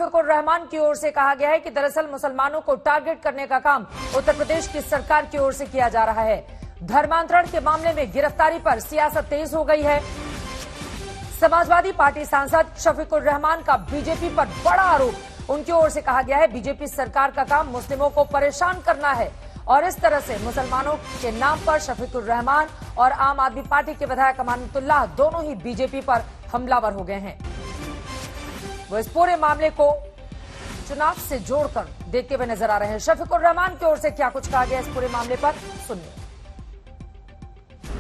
शफीकुर रहमान की ओर से कहा गया है कि दरअसल मुसलमानों को टारगेट करने का काम उत्तर प्रदेश की सरकार की ओर से किया जा रहा है। धर्मांतरण के मामले में गिरफ्तारी पर सियासत तेज हो गई है। समाजवादी पार्टी सांसद शफीकुर रहमान का बीजेपी पर बड़ा आरोप। उनकी ओर से कहा गया है बीजेपी सरकार का काम मुस्लिमों को परेशान करना है और इस तरह से मुसलमानों के नाम पर शफीकुर रहमान और आम आदमी पार्टी के विधायक अमानतुल्लाह दोनों ही बीजेपी पर हमलावर हो गए हैं। वो इस पूरे मामले को चुनाव से जोड़कर देखते हुए नजर आ रहे हैं। शफीकुर रहमान की ओर से क्या कुछ कहा गया इस पूरे मामले पर, सुनिए।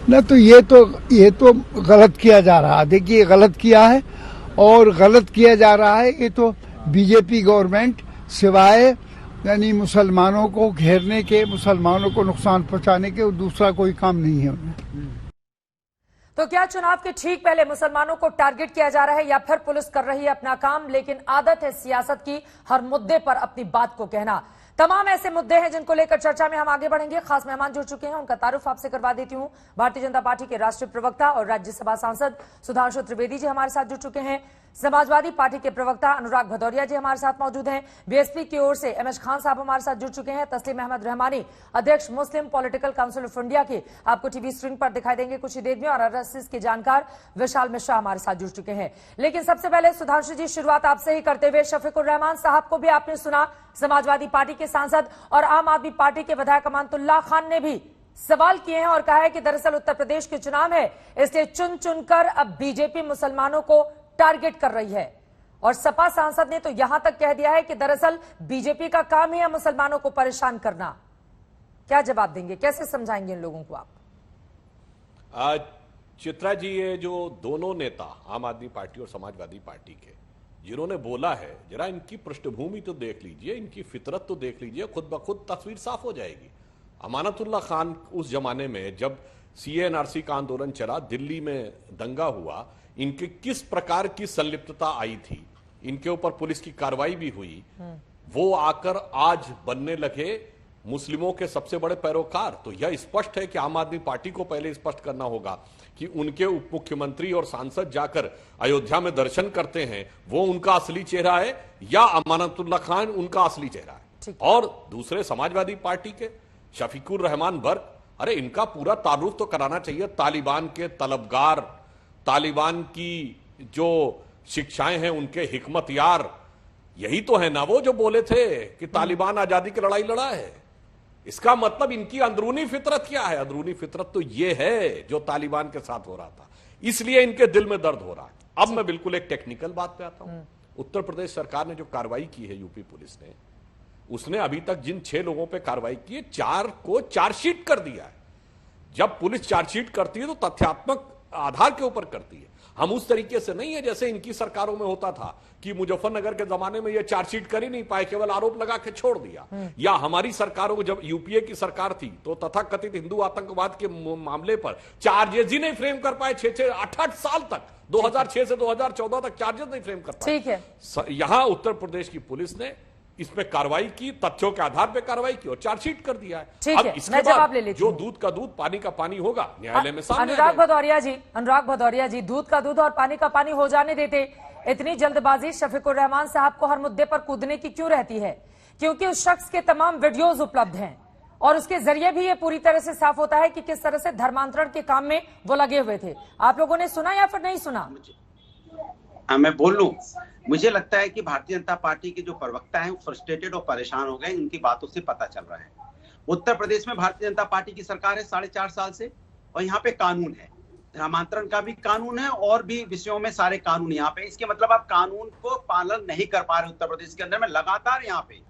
न तो ये तो गलत किया जा रहा है। देखिए गलत किया है और गलत किया जा रहा है। ये तो बीजेपी गवर्नमेंट सिवाय यानी मुसलमानों को घेरने के, मुसलमानों को नुकसान पहुंचाने के दूसरा कोई काम नहीं है उन्हें। तो क्या चुनाव के ठीक पहले मुसलमानों को टारगेट किया जा रहा है या फिर पुलिस कर रही है अपना काम? लेकिन आदत है सियासत की हर मुद्दे पर अपनी बात को कहना। तमाम ऐसे मुद्दे हैं जिनको लेकर चर्चा में हम आगे बढ़ेंगे। खास मेहमान जुड़ चुके हैं, उनका तारुफ आपसे करवा देती हूं। भारतीय जनता पार्टी के राष्ट्रीय प्रवक्ता और राज्यसभा सांसद सुधांशु त्रिवेदी जी हमारे साथ जुड़ चुके हैं। समाजवादी पार्टी के प्रवक्ता अनुराग भदौरिया जी हमारे साथ मौजूद हैं। बीएसपी की ओर से एमएच खान साहब हमारे साथ जुड़ चुके हैं। तस्लीम अहमद रहमानी, अध्यक्ष मुस्लिम पॉलिटिकल काउंसिल ऑफ इंडिया की आपको टीवी स्क्रीन पर दिखाई देंगे कुछ ही देर में, और आरएसएस के जानकार विशाल मिश्रा हमारे साथ जुड़ चुके हैं। लेकिन सबसे पहले सुधांशु जी, शुरुआत आपसे ही करते हुए, शफीकुर रहमान साहब को भी आपने सुना, समाजवादी पार्टी के सांसद और आम आदमी पार्टी के विधायक अमानतुल्लाह खान ने भी सवाल किए हैं और कहा है कि दरअसल उत्तर प्रदेश के चुनाव है, इसलिए चुन चुनकर अब बीजेपी मुसलमानों को टारगेट कर रही है। और सपा सांसद ने तो यहां तक कह दिया है कि दरअसल बीजेपी का काम है मुसलमानों को परेशान करना। क्या जवाब देंगे, कैसे समझाएंगे इन लोगों को आप? चित्रा जी, ये जो दोनों नेता आम आदमी पार्टी और समाजवादी पार्टी के जिन्होंने बोला है, जरा इनकी पृष्ठभूमि तो देख लीजिए, इनकी फितरत तो देख लीजिए, खुद ब खुद तस्वीर साफ हो जाएगी। अमानतुल्लाह खान उस जमाने में जब सीएनआरसी का आंदोलन चला, दिल्ली में दंगा हुआ, इनके किस प्रकार की संलिप्तता आई थी, इनके ऊपर पुलिस की कार्रवाई भी हुई, वो आकर आज बनने लगे मुस्लिमों के सबसे बड़े पैरोकार। तो यह स्पष्ट है कि आम आदमी पार्टी को पहले स्पष्ट करना होगा कि उनके उप मुख्यमंत्री और सांसद जाकर अयोध्या में दर्शन करते हैं, वो उनका असली चेहरा है या अमानतुल्लाह खान उनका असली चेहरा है। और दूसरे समाजवादी पार्टी के शफीकुर रहमान वर्ग, अरे इनका पूरा तारुफ तो कराना चाहिए। तालिबान के तलबगार, तालिबान की जो शिक्षाएं हैं उनके हिकमत यार, यही तो है ना वो जो बोले थे कि तालिबान आजादी की लड़ाई लड़ा है। इसका मतलब इनकी अंदरूनी फितरत क्या है? अंदरूनी फितरत तो ये है जो तालिबान के साथ हो रहा था, इसलिए इनके दिल में दर्द हो रहा है। अब मैं बिल्कुल एक टेक्निकल बात पे आता हूं। उत्तर प्रदेश सरकार ने जो कार्रवाई की है, यूपी पुलिस ने, उसने अभी तक जिन 6 लोगों पे कार्रवाई की है, 4 को चार्जशीट कर दिया है। जब पुलिस चार्जशीट करती है तो तथ्यात्मक आधार के ऊपर करती है। हम उस तरीके से नहीं है जैसे इनकी सरकारों में होता था कि मुजफ्फरनगर के जमाने में ये चार्जशीट कर ही नहीं पाए, केवल आरोप लगा के छोड़ दिया। या हमारी सरकारों को, जब यूपीए की सरकार थी तो तथाकथित हिंदू आतंकवाद के मामले पर चार्जेस ही नहीं फ्रेम कर पाए 6-6, 8-8 साल तक, 2006 से 2014 तक चार्जेस नहीं फ्रेम कर पाए। ठीक है। यहां उत्तर प्रदेश की पुलिस ने इसमें कार्रवाई की, तथ्यों के आधार पर कार्रवाई की और चार्जशीट कर दिया है। अब इसके बाद जो दूध का दूध पानी का पानी होगा न्यायालय में सामने। अनुराग भदौरिया जी, दूध का दूध और पानी का पानी हो जाने देते, इतनी जल्दबाजी शफीकुर रहमान साहब को हर मुद्दे पर कूदने की क्यों रहती है? क्योंकि उस शख्स के तमाम वीडियोज उपलब्ध हैं और उसके जरिए भी ये पूरी तरह से साफ होता है कि किस तरह से धर्मांतरण के काम में वो लगे हुए थे। आप लोगों ने सुना या फिर नहीं सुना? मैं बोल लूं, मुझे लगता है कि भारतीय जनता पार्टी के जो प्रवक्ता हैं वो फ्रस्ट्रेटेड और परेशान हो गए। उनकी बातों से पता चल रहा है उत्तर प्रदेश में भारतीय जनता पार्टी की सरकार है 4.5 साल से, और यहाँ पे कानून है, धर्मांतरण का भी कानून है और भी विषयों में सारे कानून यहाँ पे। इसके मतलब आप कानून को पालन नहीं कर पा रहे उत्तर प्रदेश के अंदर में। लगातार यहाँ पे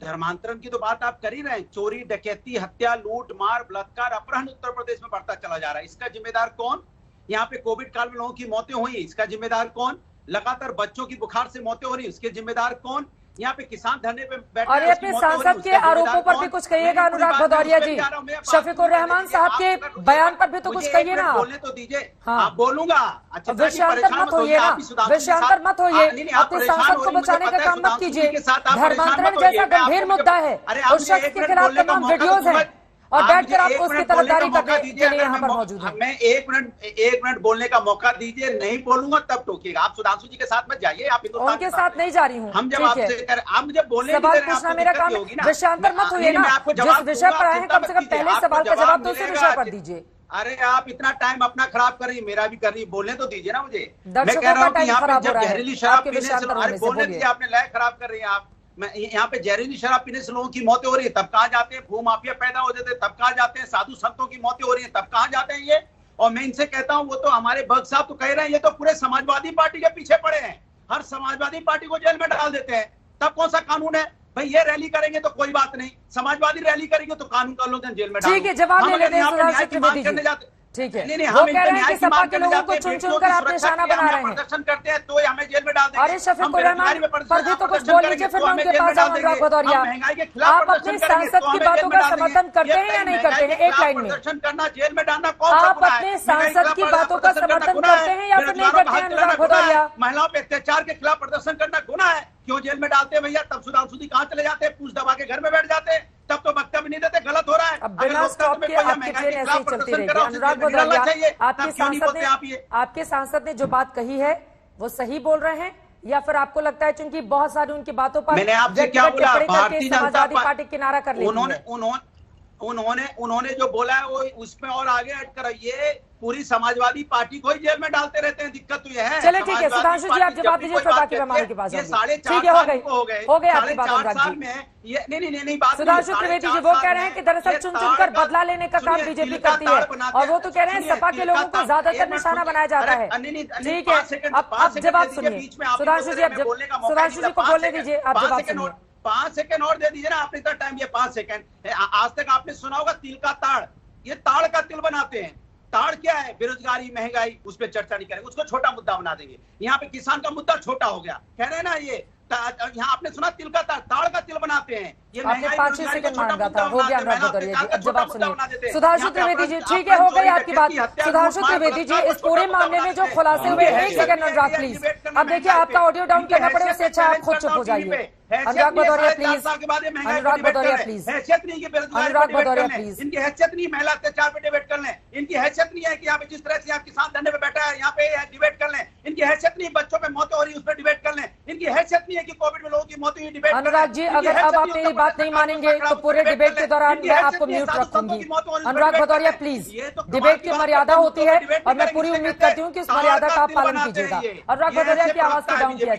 धर्मांतरण की तो बात आप कर ही रहे हैं, चोरी, डकैती, हत्या, लूट मार, बलात्कार, अपहरण उत्तर प्रदेश में बढ़ता चला जा रहा है। इसका जिम्मेदार कौन? यहाँ पे कोविड काल में लोगों की मौतें हुई, इसका जिम्मेदार कौन? लगातार बच्चों की बुखार से मौतें हो रही, उसके जिम्मेदार कौन? यहाँ पे किसान धरने पे बैठे और अपने सांसद के आरोपों पर भी कुछ कहिएगा अनुराग भदौरिया जी। शफीकुर रहमान साहब के बयान पर भी तो कुछ कहिए ना। बोलने तो दीजिए। हाँ, बोलूंगा। अच्छा, विषयांतर मत होइए ना, विषयांतर मत होइए, अपने सांसद को बचाने का काम मत कीजिए। धर्मांतरण जैसा गंभीर मुद्दा है, उस शख्स के खिलाफ तमाम वीडियोज हैं। और बैठकर आप मुझे उसकी 1 मिनट बोलने का तरफदारी मौका करने दीजिए, के लिए अगर यहाँ पर मौजूद हैं। मैं 1 मिनट बोलने का मौका दीजिए, नहीं बोलूंगा तब टोकिएगा। आप सुधांशु जी के साथ मत जाइए, आप हिंदुस्तान उनके साथ नहीं जा रही हूँ। हम जब ठीक है, आपसे आप मुझे बोलने नहीं सवाल दे रहे हैं, पूछना आपको मेरा दिक्कत काम भी होगी है। ना। विषयांतर मत होइए नहीं, ना, मैं आपको जिस जवाब विषय दूंगा, पर आए हैं चिंता कम से मत कम कीजिए, पहले आपको सवाल का जवाब तो उसी मिलेगा। विषय पर दीजिए। अरे आप इतना टाइम अपना खराब कर रही है, मेरा भी कर रही है, बोलने तो दीजिए ना मुझे। मैं दर्शकों कह रहा का हूँ कि टाइम यहाँ पे खराब हो जब रहा है जहरीली शराब आपके पीने से, विषयांतर अरे होने से, बोलने बोलिए। दीजिए, आपने लय खराब कर रही है आप। मैं यहाँ पे जहरीली शराब पीने से लोगों की मौतें हो रही है, तब कहाँ जाते हैं? भूमाफिया पैदा हो जाते हैं, तब कहाँ जाते हैं? साधु संतों की मौतें हो रही है, तब कहाँ जाते हैं ये? और मैं इनसे कहता हूँ, वो तो हमारे भक्त साहब तो कह रहे हैं, ये तो पूरे समाजवादी पार्टी के पीछे पड़े हैं, हर समाजवादी पार्टी को जेल में डाल देते हैं। तब कौन सा कानून है भाई? ये रैली करेंगे तो कोई बात नहीं, समाजवादी रैली करेंगे तो कानून का उल्लंघन, जेल में डालो। ठीक है, जवाब हम ले अगर लेते हैं यहाँ पे सुधांशु न्याय की मांग त्रिवेदी करने जी। जाते, ठीक है, नहीं, वो हम कह रहे हैं न्याय कि की सपा मांग के करने लोगों जाते को हैं, चुन बेटियों चुन की कर आप सुरक्षा निशाना के लिए बना हम रहे हैं। प्रदर्शन करते हैं तो हमें जेल में डाल देंगे। अरे शफीकुर हम बेरोजगारी रहमान, में पर भी तो कुछ प्रदर्शन बोल करेंगे लीजिए, फिर तो मैं हमें उनके जेल में पास डाल जाऊं। देंगे। अनुराग भदौरिया, हम महंगाई के खिलाफ आप प्रदर्शन अपनी करेंगे सांसद तो की हमें बातों जेल में का डाल देंगे। समर्थन करते ये हैं या नहीं महंगाई करते के हैं? एक खिलाफ लाइन में प्रदर्शन करना, जेल में डालना कौन सा आप गुनाह है? अपने महंगाई के सांसद की खिलाफ बातों का प्रदर्शन करना समर्थन गुनाह करते है? हैं या फिर नहीं बेरोजगारों करते का हैं? हक दिलाना अनुराग गुनाह है? भदौरिया, महिलाओं पे अत्याचार के खिलाफ प्रदर्शन करना गुनाह है? क्यों जेल में डालते हैं भैया? तब सुधांशु जी कहाँ चले जाते हैं? पूछ दबा के घर में बैठ जाते हैं, तब तो वक्तव्य नहीं देते। गलत हो रहा है। अब बिना स्टॉप के आपकी ट्रेन ऐसे ही चलती रहेगी। अनुराग भदौरिया, आपके सांसद ने जो बात कही है वो सही बोल रहे हैं या फिर आपको लगता है चूंकि बहुत सारी उनकी बातों पर मैंने आपसे क्या बोला? भारतीय जनता समाजवादी पार्टी किनारा कर लेती है? उन्होंने जो बोला है वो उसमें और आगे ऐड कर, ये पूरी समाजवादी पार्टी को ही जेल में डालते रहते हैं। दिक्कत तो ये है। चलिए ठीक है, सुधांशु जी आप जवाब दीजिए, फिर बाकी मैं मामले के पास जाऊंगी। ठीक है, हो गई आपकी बात अनुराग जी। ये नहीं बात सुधांशु त्रिवेदी जी वो कह रहे हैं कि दरअसल चुन चुनकर बदला लेने का काम बीजेपी करती है और वो तो कह रहे हैं सपा के लोगों को ज्यादातर निशाना बनाया जाता है। ठीक है, अब जवाब सुनिए सुधांशु जी, सुधांशु जी को बोलने दीजिए, आप जवाब सुनिए। 5 सेकंड और दे दीजिए ना, आपने इतना टाइम दिया 5 सेकंड। आज तक आपने सुना होगा तिल का ताड़, ये ताड़ का तिल बनाते हैं। ताड़ क्या है? बेरोजगारी, महंगाई, उस पर चर्चा नहीं करेंगे, उसको छोटा मुद्दा बना देंगे। यहाँ पे किसान का मुद्दा छोटा हो गया, कह रहे हैं ना ये। यहाँ आपने सुना तिल का ताड़, ताड़ का तिल बनाते हैं। ये आपने 5 सेकंड मांगा था, हो गया अनुराग भदौरिया जी। अब जवाब सुनिए सुधांशु त्रिवेदी जी। ठीक है, हो गई आपकी बात। सुधांशु त्रिवेदी जी, इस पूरे मामले में जो खुलासे हुए, एक सेकंड अनुराग प्लीज, अब देखिए आपका ऑडियो डाउन करना पड़े, उससे अच्छा आप खुद चुप हो जाइए। अनुराग भदौरिया प्लीज, अनुराग भदौरिया प्लीज, हैसियत नहीं कि अनुराग भदौरिया प्लीज, इनकी हैसियत नहीं महिला अत्याचार पे डिबेट कर लें। इनकी हैसियत नहीं है कि यहाँ पे जिस तरह से यहाँ किसान धरने पे बैठा है यहाँ पे डिबेट कर लें। इनकी हैसियत नहीं बच्चों पे मौतें हो रही है उस पर डिबेट कर लें। इनकी हैसियत नहीं है कि कोविड में लोगों की मौत हुई, डिबेट। अनुराग जी, अगर अब आप मेरी बात नहीं मानेंगे तो पूरे डिबेट के दौरान मैं आपको म्यूट रखूंगी। अनुराग भदौरिया प्लीज, डिबेट की मर्यादा होती है और मैं पूरी उम्मीद करती हूँ कि उस मर्यादा का आप पालन कीजिएगा। अनुराग भदौरिया की आवाज को डाउन किया जाए।